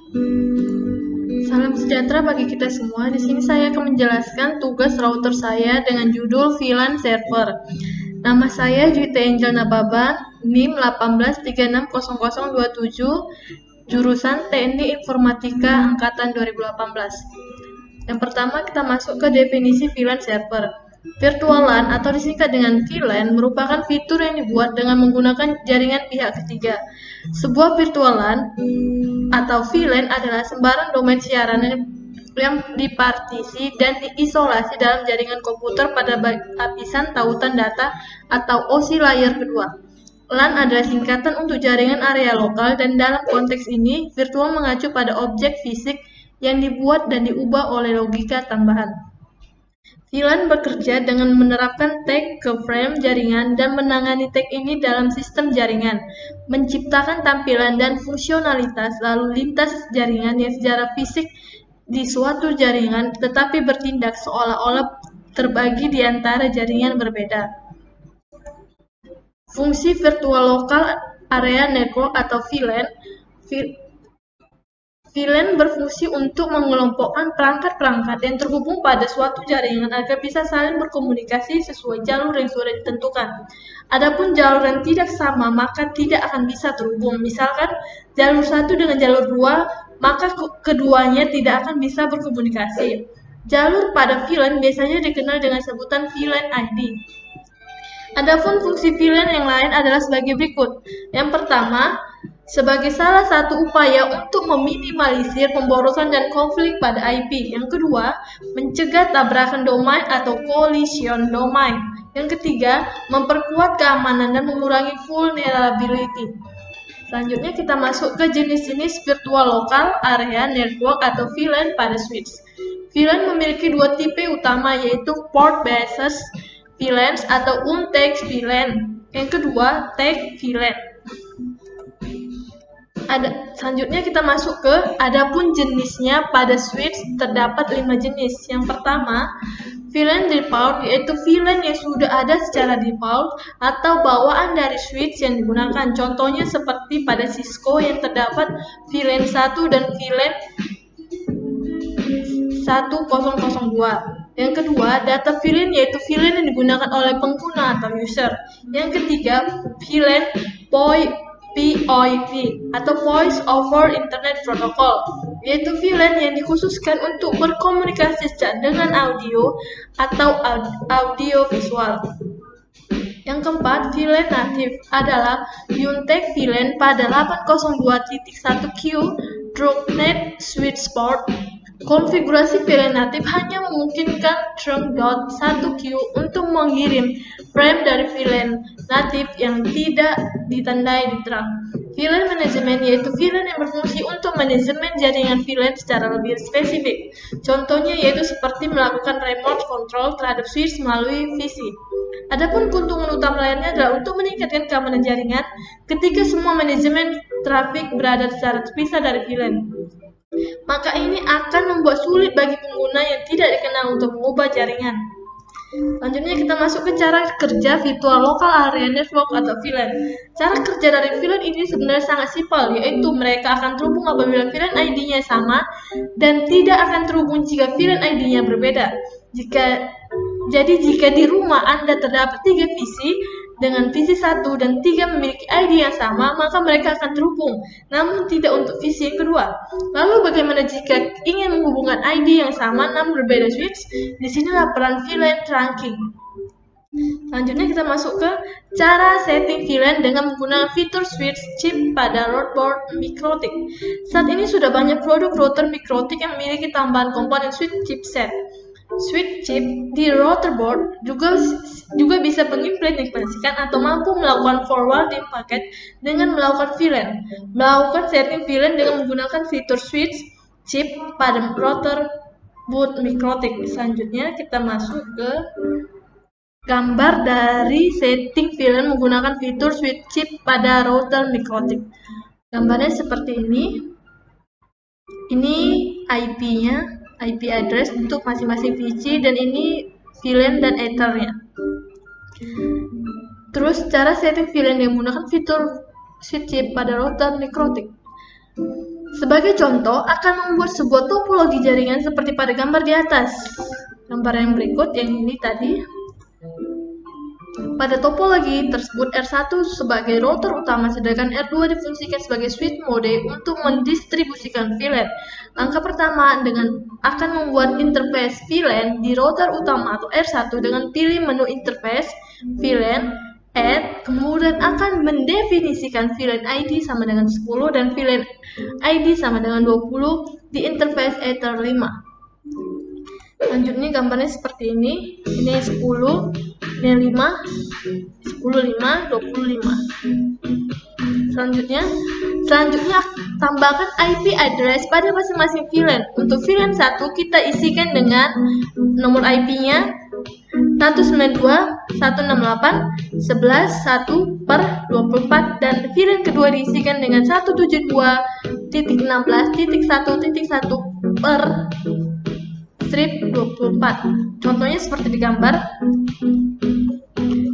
Salam sejahtera bagi kita semua. Di sini saya akan menjelaskan tugas router saya dengan judul VLAN Server. Nama saya Juwita Angel Nababan, NIM 18360027, jurusan Teknik Informatika Angkatan 2018. Yang pertama kita masuk ke definisi VLAN Server. Virtual LAN atau disingkat dengan VLAN merupakan fitur yang dibuat dengan menggunakan jaringan pihak ketiga. Sebuah virtual LAN atau VLAN adalah sembarang domain siaran yang dipartisi dan diisolasi dalam jaringan komputer pada lapisan tautan data atau OSI layer kedua. LAN adalah singkatan untuk jaringan area lokal, dan dalam konteks ini, virtual mengacu pada objek fisik yang dibuat dan diubah oleh logika tambahan. VLAN bekerja dengan menerapkan tag ke frame jaringan dan menangani tag ini dalam sistem jaringan, menciptakan tampilan dan fungsionalitas lalu lintas jaringan yang secara fisik di suatu jaringan tetapi bertindak seolah-olah terbagi di antara jaringan berbeda. Fungsi Virtual Local Area Network atau VLAN. VLAN berfungsi untuk mengelompokkan perangkat-perangkat yang terhubung pada suatu jaringan agar bisa saling berkomunikasi sesuai jalur yang sudah ditentukan. Adapun jalur yang tidak sama maka tidak akan bisa terhubung. Misalkan jalur 1 dengan jalur 2, maka keduanya tidak akan bisa berkomunikasi. Jalur pada VLAN biasanya dikenal dengan sebutan VLAN ID. Adapun fungsi VLAN yang lain adalah sebagai berikut. Yang pertama, sebagai salah satu upaya untuk meminimalisir pemborosan dan konflik pada IP. Yang kedua, mencegah tabrakan domain atau collision domain. Yang ketiga, memperkuat keamanan dan mengurangi vulnerability. Selanjutnya kita masuk ke jenis-jenis virtual local area network atau VLAN pada switch. VLAN memiliki dua tipe utama, yaitu port-based VLAN atau untagged VLAN. Yang kedua, tagged VLAN. Selanjutnya kita masuk ke adapun jenisnya. Pada switch terdapat 5 jenis. Yang pertama, VLAN default, yaitu VLAN yang sudah ada secara default atau bawaan dari switch yang digunakan. Contohnya seperti pada Cisco yang terdapat VLAN 1 dan VLAN 1002. Yang kedua, data VLAN, yaitu VLAN yang digunakan oleh pengguna atau user. Yang ketiga, VLAN PoIP atau Voice over Internet Protocol, yaitu VLAN yang dikhususkan untuk berkomunikasi dengan audio atau audio visual. Yang keempat, VLAN native adalah untagged VLAN pada 802.1q Drop-Net Switch Port. Konfigurasi VLAN natif hanya memungkinkan trunk.1q untuk mengirim frame dari VLAN natif yang tidak ditandai di trunk. VLAN manajemen, yaitu VLAN yang berfungsi untuk manajemen jaringan VLAN secara lebih spesifik. Contohnya yaitu seperti melakukan remote control terhadap switch melalui VC. Adapun keuntungan utama lainnya adalah untuk meningkatkan keamanan jaringan ketika semua manajemen trafik berada secara terpisah dari VLAN. Maka ini akan membuat sulit bagi pengguna yang tidak dikenal untuk mengubah jaringan. Selanjutnya kita masuk ke cara kerja Virtual Local Area Network atau VLAN. Cara kerja dari VLAN ini sebenarnya sangat simpel, yaitu mereka akan terhubung apabila VLAN ID-nya sama dan tidak akan terhubung jika VLAN ID-nya berbeda. Jadi jika di rumah Anda terdapat 3 PC dengan PC 1 dan 3 memiliki ID yang sama, maka mereka akan terhubung, namun tidak untuk PC yang kedua. Lalu bagaimana jika ingin menghubungkan ID yang sama namun berbeda switch? Disinilah peran VLAN trunking. Selanjutnya kita masuk ke cara setting VLAN dengan menggunakan fitur switch chip pada router mikrotik. Saat ini sudah banyak produk router mikrotik yang memiliki tambahan komponen switch chipset. Switch chip di router board juga bisa mengimplementasikan atau mampu melakukan forwarding paket dengan melakukan VLAN. Melakukan setting VLAN dengan menggunakan fitur switch chip pada router board mikrotik. Selanjutnya kita masuk ke gambar dari setting VLAN menggunakan fitur switch chip pada router mikrotik. Gambarnya seperti ini. Ini IP-nya. IP address untuk masing-masing PC, dan ini VLAN dan Ethernya. Terus cara setting VLAN yang menggunakan fitur switch chip pada router mikrotik. Sebagai contoh, akan membuat sebuah topologi jaringan seperti pada gambar di atas. Gambar yang berikut, yang ini tadi. Pada topologi tersebut, R1 sebagai router utama, sedangkan R2 difungsikan sebagai switch mode untuk mendistribusikan VLAN. Langkah pertama akan membuat interface VLAN di router utama atau R1 dengan pilih menu interface VLAN, add, kemudian akan mendefinisikan VLAN ID sama dengan 10 dan VLAN ID sama dengan 20 di interface Ether 5. Selanjutnya gambarnya seperti ini 10, ini 5, 10, 5, 25. Selanjutnya tambahkan IP address pada masing-masing VLAN. Untuk VLAN 1 kita isikan dengan nomor IP-nya 192.168.11.1/24 dan VLAN kedua diisikan dengan 172.1.1/24. Contohnya seperti di gambar.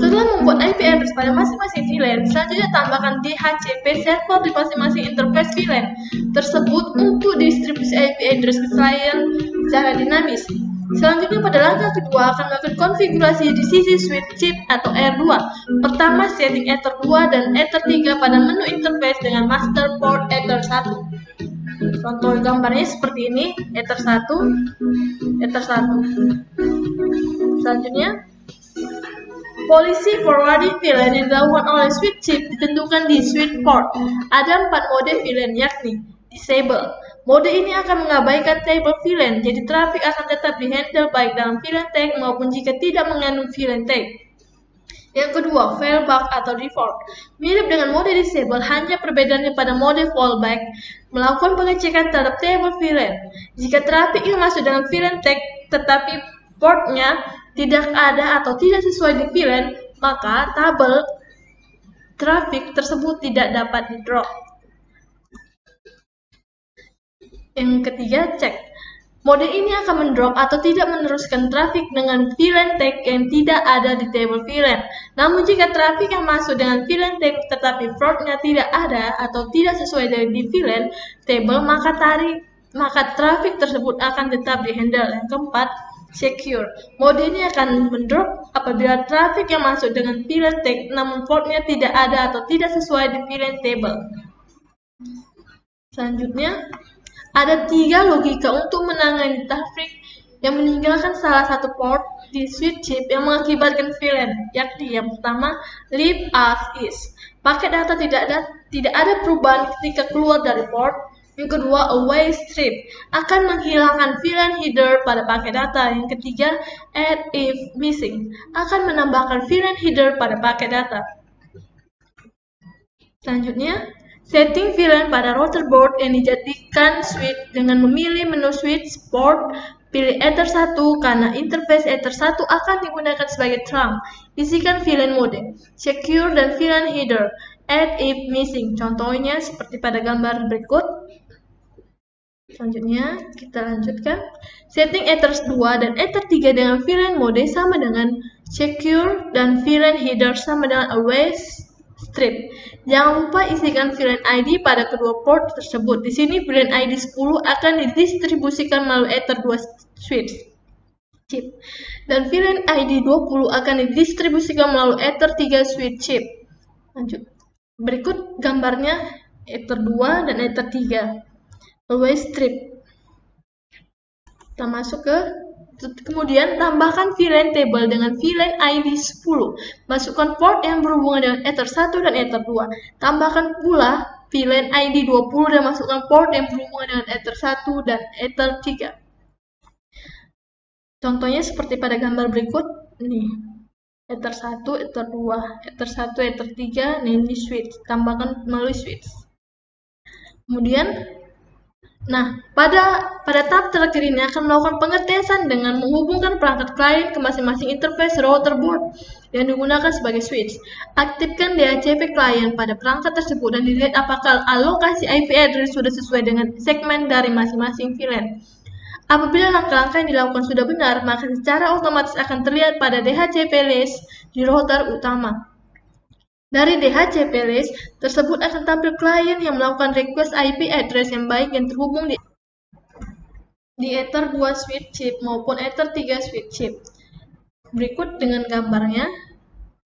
Setelah membuat IP address pada masing-masing VLAN, selanjutnya tambahkan DHCP server di masing-masing interface VLAN tersebut untuk distribusi IP address ke klien secara dinamis. Selanjutnya pada langkah kedua akan melakukan konfigurasi di sisi switch chip atau R2. Pertama, setting Ether 2 dan Ether 3 pada menu interface dengan master port Ether 1. Contoh gambarnya seperti ini, Ether 1, Ether 1. Selanjutnya, polisi forwarding VLAN yang dilakukan oleh switch chip ditentukan di switch port. Ada 4 mode VLAN yakni disable. Mode ini akan mengabaikan table VLAN, jadi trafik akan tetap dihandle baik dalam VLAN tag maupun jika tidak mengandung VLAN tag. Yang kedua, fallback atau default. Mirip dengan mode disable, hanya perbedaannya pada mode fallback melakukan pengecekan terhadap table VLAN. Jika trafik yang masuk dalam VLAN tag tetapi portnya tidak ada atau tidak sesuai di VLAN, maka tabel trafik tersebut tidak dapat di-drop. Yang ketiga, cek. Mode ini akan mendrop atau tidak meneruskan trafik dengan VLAN tag yang tidak ada di table VLAN. Namun jika trafik yang masuk dengan VLAN tag tetapi portnya tidak ada atau tidak sesuai di VLAN table, maka trafik tersebut akan tetap dihandle. Yang keempat, secure. Mode ini akan mendrop apabila trafik yang masuk dengan VLAN tag namun portnya tidak ada atau tidak sesuai di VLAN table. Selanjutnya, ada 3 logika untuk menangani trafik yang meninggalkan salah satu port di switch chip yang mengakibatkan VLAN, yakni yang pertama, leave as is. Paket data tidak ada perubahan ketika keluar dari port. Yang kedua, away strip akan menghilangkan VLAN header pada paket data. Yang ketiga, add if missing akan menambahkan VLAN header pada paket data. Selanjutnya, setting VLAN pada router board yang dijadikan switch dengan memilih menu switch port, pilih Ether 1 karena interface Ether 1 akan digunakan sebagai trunk. Isikan VLAN mode, secure dan VLAN header, add if missing. Contohnya seperti pada gambar berikut. Selanjutnya kita lanjutkan. Setting Ether 2 dan Ether 3 dengan VLAN mode sama dengan secure dan VLAN header sama dengan away strip. Jangan lupa isikan VLAN ID pada kedua port tersebut. Di sini VLAN ID 10 akan didistribusikan melalui Ether 2 switch chip dan VLAN ID 20 akan didistribusikan melalui Ether 3 switch chip. Lanjut. Berikut gambarnya Ether 2 dan Ether 3. Away strip. Kita masuk ke kemudian tambahkan VLAN table dengan VLAN ID 10. Masukkan port yang berhubungan dengan Ether 1 dan Ether 2. Tambahkan pula VLAN ID 20 dan masukkan port yang berhubungan dengan Ether 1 dan Ether 3. Contohnya seperti pada gambar berikut. Nih. Ether 1, Ether 2, Ether 1, Ether 3, ini switch. Tambahkan melalui switch. Kemudian pada tahap terakhir ini akan melakukan pengetesan dengan menghubungkan perangkat klien ke masing-masing interface router board yang digunakan sebagai switch. Aktifkan DHCP klien pada perangkat tersebut dan dilihat apakah alokasi IP address sudah sesuai dengan segmen dari masing-masing VLAN. Apabila langkah-langkah yang dilakukan sudah benar, maka secara otomatis akan terlihat pada DHCP list di router utama. Dari DHCP list tersebut akan tampil klien yang melakukan request IP address yang baik yang terhubung di Ether 2 switch chip maupun Ether 3 switch chip. Berikut dengan gambarnya,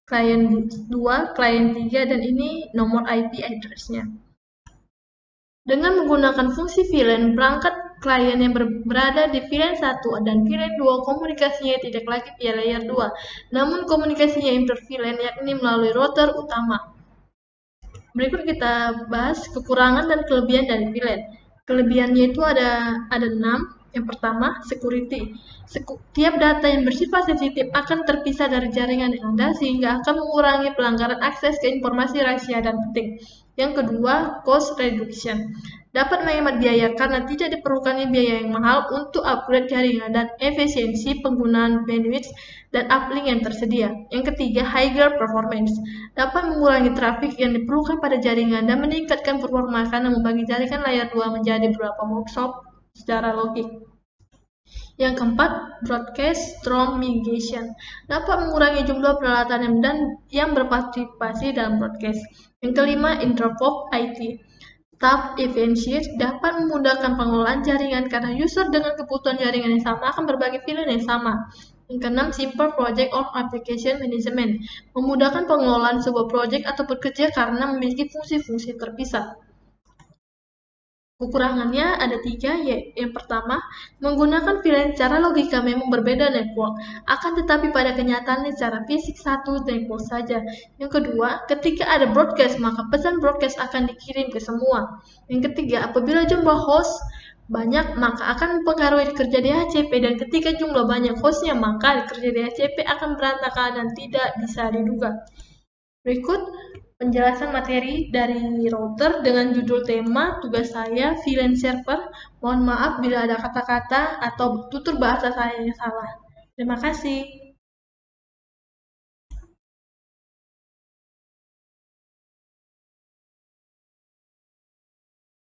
klien 2, klien 3, dan ini nomor IP address-nya. Dengan menggunakan fungsi VLAN, perangkat klien yang berada di VLAN 1 dan VLAN 2 komunikasinya tidak lagi via layer 2, namun komunikasinya inter-VLAN yakni melalui router utama. Berikut kita bahas kekurangan dan kelebihan dari VLAN. Kelebihannya itu ada 6. Yang pertama, security. Setiap data yang bersifat sensitif akan terpisah dari jaringan yang ada sehingga akan mengurangi pelanggaran akses ke informasi rahasia dan penting. Yang kedua, cost reduction. Dapat menghemat biaya karena tidak diperlukannya biaya yang mahal untuk upgrade jaringan dan efisiensi penggunaan bandwidth dan uplink yang tersedia. Yang ketiga, higher performance. Dapat mengurangi trafik yang diperlukan pada jaringan dan meningkatkan performa karena membagi jaringan layer 2 menjadi beberapa workshop secara logik. Yang keempat, broadcast storm mitigation. Dapat mengurangi jumlah peralatan yang berpartisipasi dalam broadcast. Yang kelima, interpop IT. Staff efficiency dapat memudahkan pengelolaan jaringan karena user dengan kebutuhan jaringan yang sama akan berbagi VLAN yang sama. Yang keenam, simple project or application management. Memudahkan pengelolaan sebuah project atau bekerja karena memiliki fungsi-fungsi terpisah. Kekurangannya ada 3, yaitu yang pertama, menggunakan VLAN secara logika memang berbeda network, akan tetapi pada kenyataannya secara fisik satu network saja. Yang kedua, ketika ada broadcast, maka pesan broadcast akan dikirim ke semua. Yang ketiga, apabila jumlah host banyak, maka akan mempengaruhi kerja DHCP, dan ketika jumlah banyak hostnya, maka kerja DHCP akan berantakan dan tidak bisa diduga. Berikut penjelasan materi dari router dengan judul tema tugas saya VLAN server. Mohon maaf bila ada kata-kata atau tutur bahasa saya yang salah. Terima kasih.